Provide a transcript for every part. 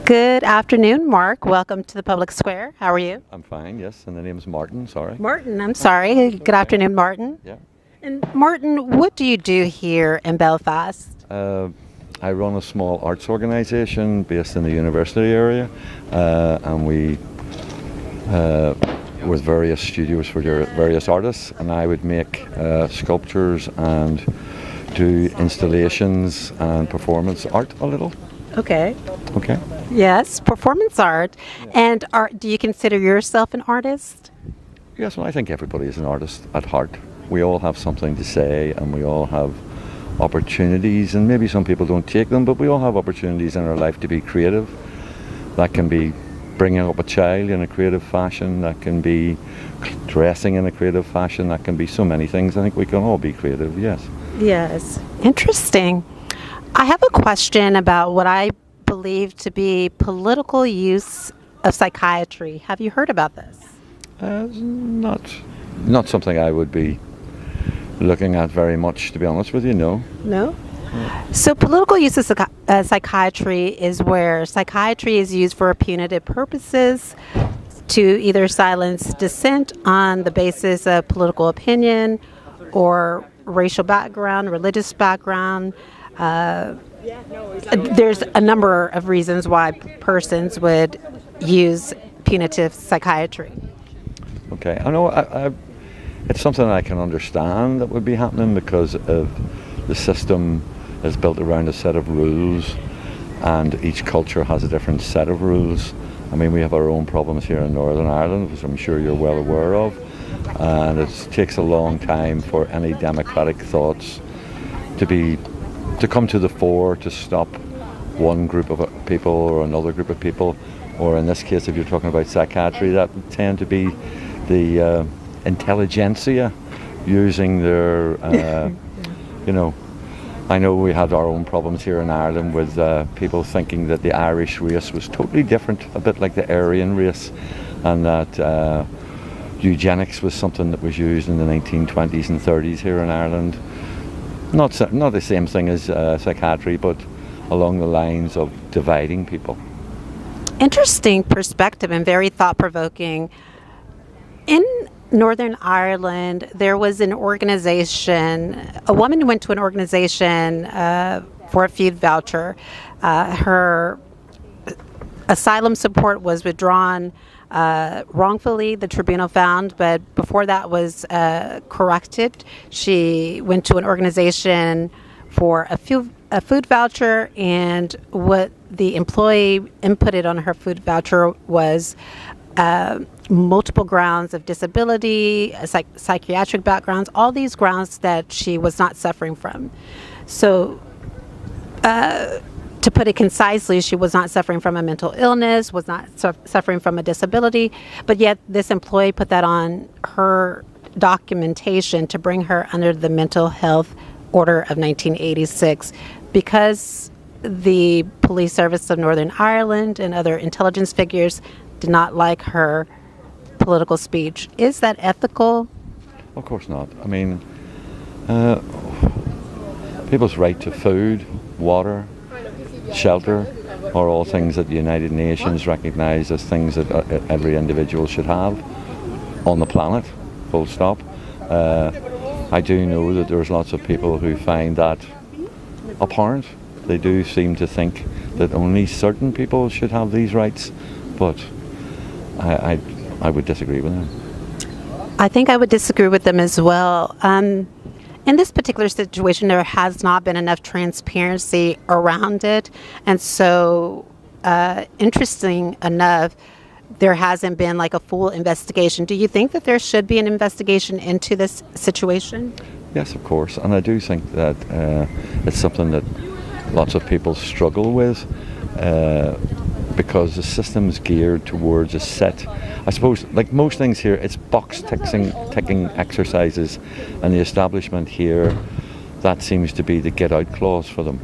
Good afternoon, Mark. Welcome to the Public Square. How are you? I'm fine, yes, and the name's Martin, sorry. Martin, I'm sorry. Good afternoon, Martin. Yeah. And Martin, what do you do here in Belfast? I run a small arts organisation based in the university area, and we, with various studios for various artists, and I would make sculptures and do installations and performance art a little. Okay. Okay. Yes, performance art. And do you consider yourself an artist? Yes, well, I think everybody is an artist at heart. We all have something to say, and we all have opportunities, and maybe some people don't take them, but we all have opportunities in our life to be creative. That can be bringing up a child in a creative fashion, that can be dressing in a creative fashion, that can be so many things. I think we can all be creative, yes. Yes. Interesting. I have a question about what I believe to be political use of psychiatry. Have you heard about this? Not something I would be looking at very much, to be honest with you, no. No? So political use of psychiatry is where psychiatry is used for punitive purposes to either silence dissent on the basis of political opinion or racial background, religious background. There's a number of reasons why persons would use punitive psychiatry. Okay, I know it's something I can understand that would be happening because of the system is built around a set of rules, and each culture has a different set of rules. I mean, we have our own problems here in Northern Ireland, which I'm sure you're well aware of, and it takes a long time for any democratic thoughts to come to the fore to stop one group of people or another group of people, or in this case, if you're talking about psychiatry, that would tend to be the intelligentsia using their, I know we had our own problems here in Ireland with people thinking that the Irish race was totally different, a bit like the Aryan race, and that eugenics was something that was used in the 1920s and 30s here in Ireland. Not the same thing as psychiatry, but along the lines of dividing people. Interesting perspective and very thought-provoking. In Northern Ireland, there was an organization, a woman went to an organization for a food voucher. Her asylum support was withdrawn wrongfully, the tribunal found, but before that was corrected, she went to an organization for a food voucher, and what the employee inputted on her food voucher was multiple grounds of disability, psychiatric backgrounds, all these grounds that she was not suffering from. So to put it concisely, she was not suffering from a mental illness, was not suffering from a disability, but yet this employee put that on her documentation to bring her under the Mental Health Order of 1986 because the Police Service of Northern Ireland and other intelligence figures did not like her political speech. Is that ethical? Of course not. I mean, people's right to food, water, shelter are all things that the United Nations recognise as things that every individual should have on the planet, full stop. I do know that there's lots of people who find that abhorrent. They do seem to think that only certain people should have these rights, but I would disagree with them. I think I would disagree with them as well. In this particular situation, there has not been enough transparency around it. And so, interesting enough, there hasn't been like a full investigation. Do you think that there should be an investigation into this situation? Yes, of course. And I do think that it's something that lots of people struggle with because the system's geared towards a set, I suppose, like most things here, it's box ticking exercises, and the establishment here, that seems to be the get out clause for them.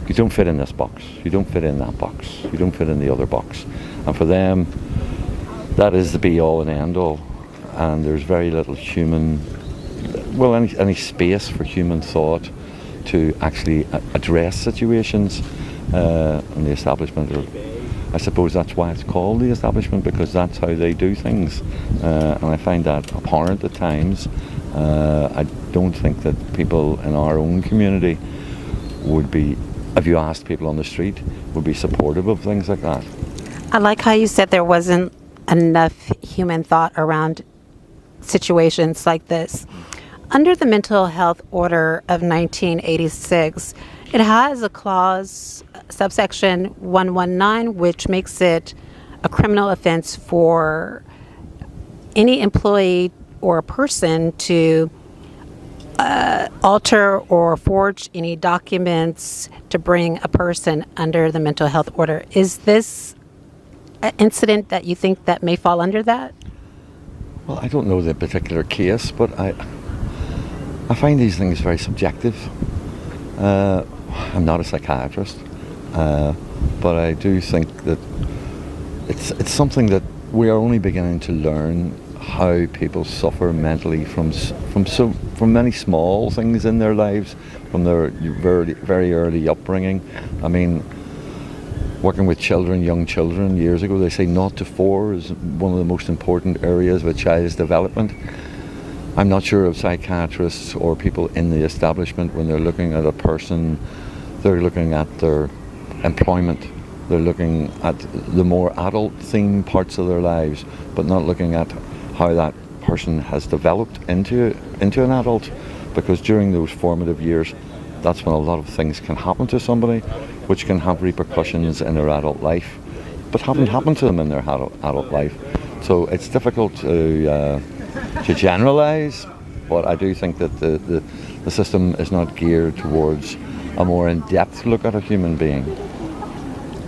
You don't fit in this box, you don't fit in that box, you don't fit in the other box. And for them, that is the be all and end all, and there's very little any space for human thought to actually address situations, and the establishment are I suppose that's why it's called the establishment, because that's how they do things, and I find that abhorrent at times. I don't think that people in our own community would be, if you asked people on the street, would be supportive of things like that. I like how you said there wasn't enough human thought around situations like this. Under the Mental Health Order of 1986, it has a clause, subsection 119, which makes it a criminal offense for any employee or a person to alter or forge any documents to bring a person under the mental health order. Is this an incident that you think that may fall under that? Well, I don't know the particular case, but I find these things very subjective. I'm not a psychiatrist, but I do think that it's something that we are only beginning to learn, how people suffer mentally from many small things in their lives, from their very, very early upbringing. I mean, working with children, young children, years ago, they say 0 to 4 is one of the most important areas of a child's development. I'm not sure if psychiatrists or people in the establishment, when they're looking at a person, they're looking at their employment, they're looking at the more adult-themed parts of their lives, but not looking at how that person has developed into an adult, because during those formative years, that's when a lot of things can happen to somebody, which can have repercussions in their adult life, but haven't happened to them in their adult life. So it's difficult to generalise, but I do think that the system is not geared towards a more in-depth look at a human being.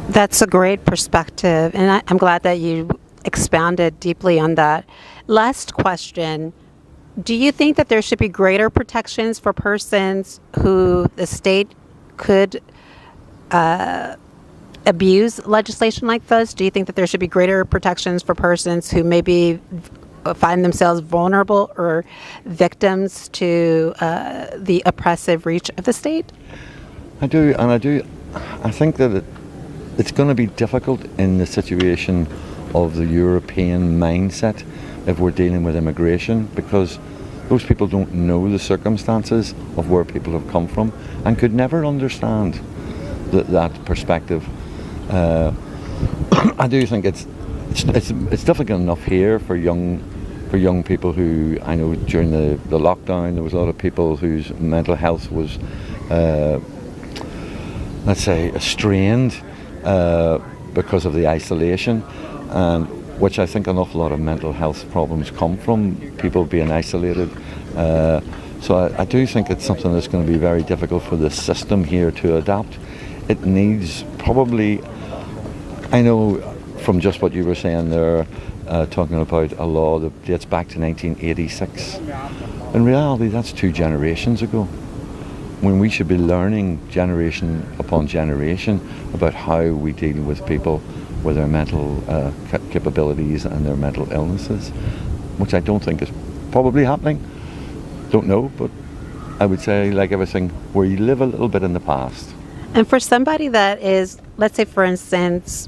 That's a great perspective, and I'm glad that you expounded deeply on that. Last question. Do you think that there should be greater protections for persons who the state could abuse legislation like this? Do you think that there should be greater protections for persons who maybe find themselves vulnerable or victims to the oppressive reach of the state? I do. I think that it's going to be difficult in the situation of the European mindset if we're dealing with immigration, because those people don't know the circumstances of where people have come from and could never understand that perspective. I do think it's difficult enough here for young people who, I know during the lockdown there was a lot of people whose mental health was let's say strained because of the isolation, and which I think an awful lot of mental health problems come from, people being isolated. So I do think it's something that's going to be very difficult for the system here to adapt. It needs probably, I know from just what you were saying there, talking about a law that dates back to 1986. In reality, that's 2 generations ago, when we should be learning generation upon generation about how we deal with people with their mental capabilities and their mental illnesses, which I don't think is probably happening. Don't know, but I would say, like everything, we live a little bit in the past. And for somebody that is, let's say for instance,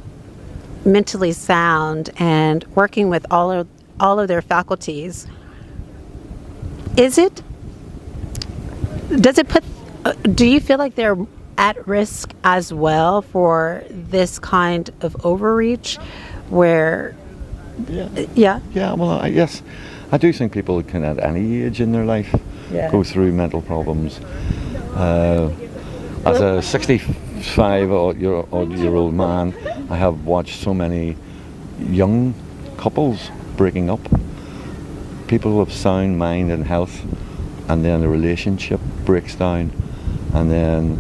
mentally sound and working with all of their faculties, do you feel like they're at risk as well for this kind of overreach where yes, I do think people can at any age in their life go through mental problems. As a 65-year-old man, I have watched so many young couples breaking up, people of sound mind and health, and then the relationship breaks down, and then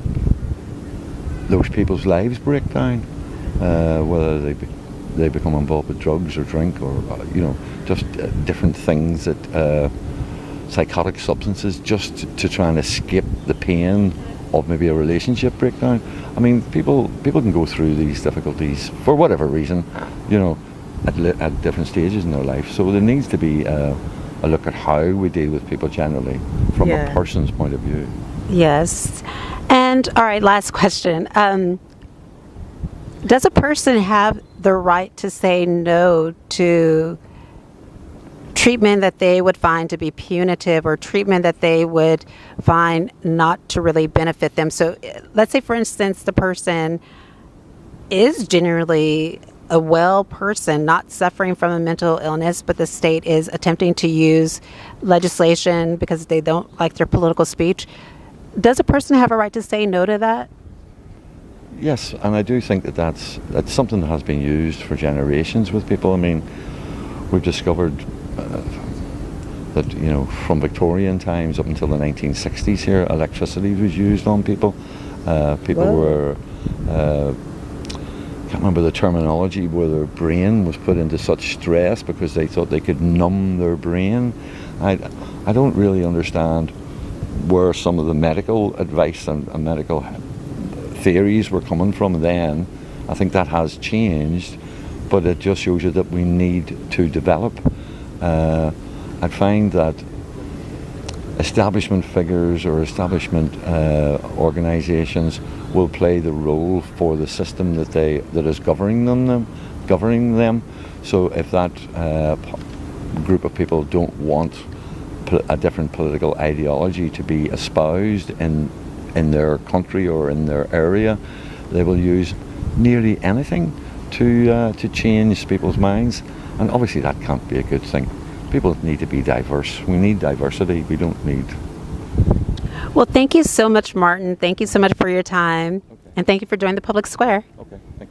those people's lives break down, whether they become involved with drugs or drink or just different things, that psychotic substances, just to try and escape the pain of maybe a relationship breakdown. I mean, people can go through these difficulties for whatever reason, at different stages in their life. So there needs to be a look at how we deal with people generally from a person's point of view. Yes. And all right, last question. Does a person have the right to say no to treatment that they would find to be punitive or treatment that they would find not to really benefit them? So let's say, for instance, the person is generally a well person, not suffering from a mental illness, but the state is attempting to use legislation because they don't like their political speech. Does a person have a right to say no to that? Yes, and I do think that that's something that has been used for generations with people. I mean, we've discovered that, from Victorian times up until the 1960s here, electricity was used on people. People were, I can't remember the terminology, where their brain was put into such stress because they thought they could numb their brain. I don't really understand where some of the medical advice and medical theories were coming from then. I think that has changed, but it just shows you that we need to develop. I find that establishment figures or establishment organisations will play the role for the system that is governing them. So if that group of people don't want a different political ideology to be espoused in their country or in their area, they will use nearly anything to change people's minds, and obviously that can't be a good thing. People need to be diverse. We need diversity. We don't need... Well, thank you so much, Martin. Thank you so much for your time. Okay. And thank you for joining the Public Square. Okay, thank you.